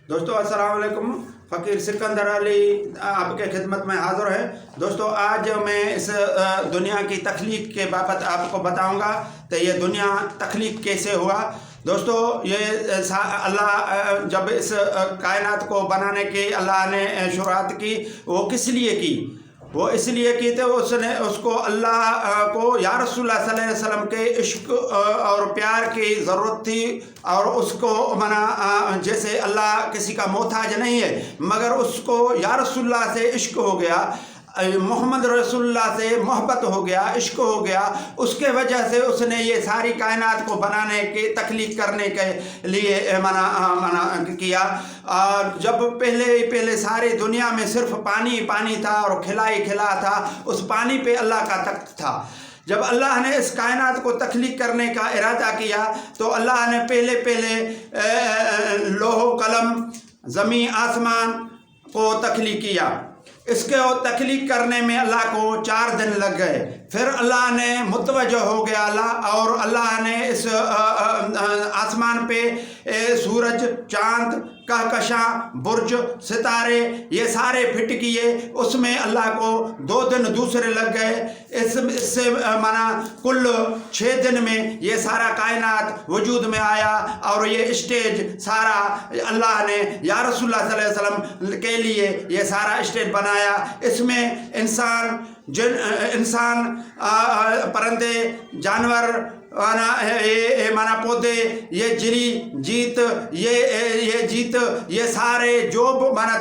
دوستو السلام علیکم، فقیر سکندر علی آپ کے خدمت میں حاضر ہے۔ دوستو آج میں اس دنیا کی تخلیق کے بابت آپ کو بتاؤں گا کہ یہ دنیا تخلیق کیسے ہوا۔ دوستو یہ اللہ جب اس کائنات کو بنانے کی اللہ نے شروعات کی، وہ کس لیے کی؟ وہ اس لیے کی تو اس کو اللہ کو یا رسول اللہ صلی اللہ علیہ وسلم کے عشق اور پیار کی ضرورت تھی، اور اس کو جیسے اللہ کسی کا محتاج نہیں ہے، مگر اس کو یا رسول اللہ سے عشق ہو گیا، محمد رسول اللہ سے محبت ہو گیا، عشق ہو گیا۔ اس کے وجہ سے اس نے یہ ساری کائنات کو بنانے کی تخلیق کرنے کے لیے منع کیا۔ جب پہلے ساری دنیا میں صرف پانی تھا اور کھلا تھا، اس پانی پہ اللہ کا تخت تھا۔ جب اللہ نے اس کائنات کو تخلیق کرنے کا ارادہ کیا تو اللہ نے پہلے لوح و قلم، زمین آسمان کو تخلیق کیا۔ اس کو تخلیق کرنے میں اللہ کو 4 دن لگ گئے۔ پھر اللہ نے متوجہ ہو گیا اور اللہ نے اس آسمان پہ سورج، چاند، کہکشاں، برج، ستارے یہ سارے فٹ کیے۔ اس میں اللہ کو 2 دن دوسرے لگ گئے۔ اس سے کل 6 دن میں یہ سارا کائنات وجود میں آیا، اور یہ اسٹیج سارا اللہ نے یا رسول اللہ صلی اللہ علیہ وسلم کے لیے یہ سارا اسٹیج بنایا۔ اس میں انسان، پرندے، جانور، پودے، یہ جیت، یہ سارے جو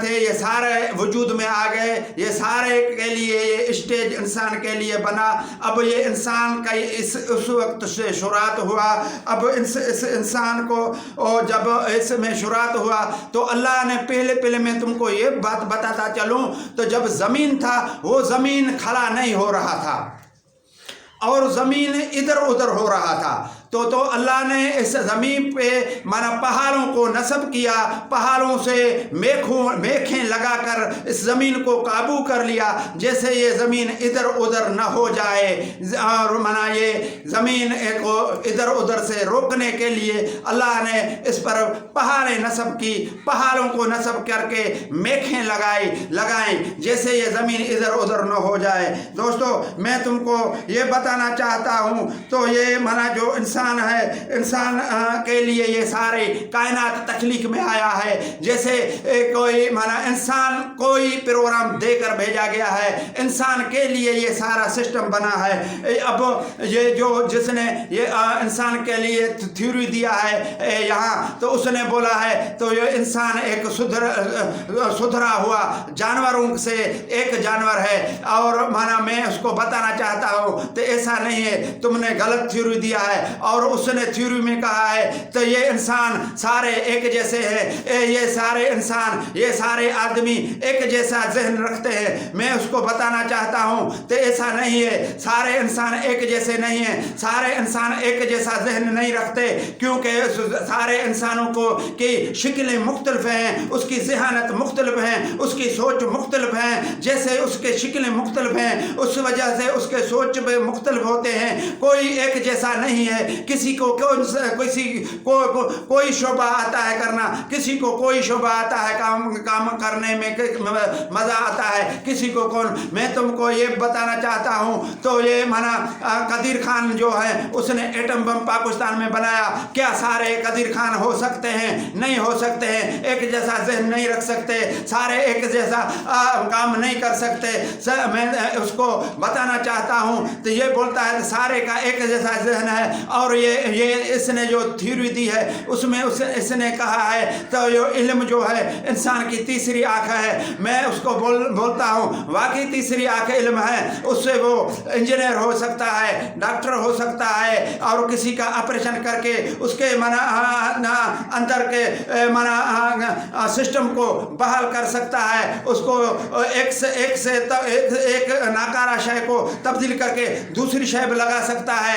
تھے یہ سارے وجود میں آ گئے۔ یہ سارے کے لیے یہ اسٹیج انسان کے لیے بنا۔ اب یہ انسان کا اس وقت سے شروعات ہوا۔ اب اس انسان کو جب اس میں شروعات ہوا تو اللہ نے پہلے میں تم کو یہ بات بتاتا چلوں، تو جب زمین تھا وہ زمین کھڑا نہیں ہو رہا تھا اور زمین ادھر ادھر ہو رہا تھا، تو اللہ نے اس زمین پہ پہاڑوں کو نصب کیا، پہاڑوں سے میخیں لگا کر اس زمین کو قابو کر لیا، جیسے یہ زمین ادھر ادھر نہ ہو جائے۔ اور یہ زمین کو ادھر ادھر سے روکنے کے لیے اللہ نے اس پر پہاڑیں نصب کی، پہاڑوں کو نصب کر کے میخیں لگائیں جیسے یہ زمین ادھر ادھر نہ ہو جائے۔ دوستو میں تم کو یہ بتانا چاہتا ہوں، تو یہ جو انسان کے لیے یہ سارے کائنات تخلیق میں آیا ہے۔ جیسے کوئی انسان کوئی پروگرام دے کر بھیجا گیا ہے، انسان کے لیے یہ سارا سسٹم بنا ہے۔ اب یہ جس نے یہ انسان کے لیے تھیوری دیا ہے یہاں، تو اس نے بولا ہے تو یہ انسان ایک سدھرا ہوا جانوروں سے ایک جانور ہے، اور میں اس کو بتانا چاہتا ہوں تو ایسا نہیں ہے، تم نے غلط تھیوری دیا ہے۔ اور اس نے تھیوری میں کہا ہے تو یہ انسان سارے ایک جیسے ہیں، یہ سارے انسان، یہ سارے آدمی ایک جیسا ذہن رکھتے ہیں۔ میں اس کو بتانا چاہتا ہوں تو ایسا نہیں ہے، سارے انسان ایک جیسے نہیں ہیں، سارے انسان ایک جیسا ذہن نہیں رکھتے، کیونکہ سارے انسانوں کی شکلیں مختلف ہیں، اس کی ذہانت مختلف ہیں، اس کی سوچ مختلف ہیں۔ جیسے اس کے شکلیں مختلف ہیں، اس وجہ سے اس کے سوچ بھی مختلف ہوتے ہیں، کوئی ایک جیسا نہیں ہے۔ کسی کو کوئی شعبہ آتا ہے کرنا، کسی کو کوئی شعبہ آتا ہے کام کرنے میں مزہ آتا ہے، کسی کو کون۔ میں تم کو یہ بتانا چاہتا ہوں تو یہ قدیر خان جو ہے اس نے ایٹم بم پاکستان میں بنایا، کیا سارے قدیر خان ہو سکتے ہیں؟ نہیں ہو سکتے ہیں، ایک جیسا ذہن نہیں رکھ سکتے، سارے ایک جیسا کام نہیں کر سکتے۔ میں اس کو بتانا چاہتا ہوں تو یہ بولتا ہے سارے کا ایک جیسا ذہن ہے، اور یہ اس نے جو تھیوری دی ہے اس میں اس نے کہا ہے تو یہ علم جو ہے انسان کی تیسری آنکھ ہے۔ میں اس کو بولتا ہوں واقعی تیسری آنکھ علم ہے، اس سے وہ انجینئر ہو سکتا ہے، ڈاکٹر ہو سکتا ہے، اور کسی کا آپریشن کر کے اس کے اندر کے سسٹم کو بحال کر سکتا ہے، اس کو ایک ناکارہ شے کو تبدیل کر کے دوسری شے لگا سکتا ہے،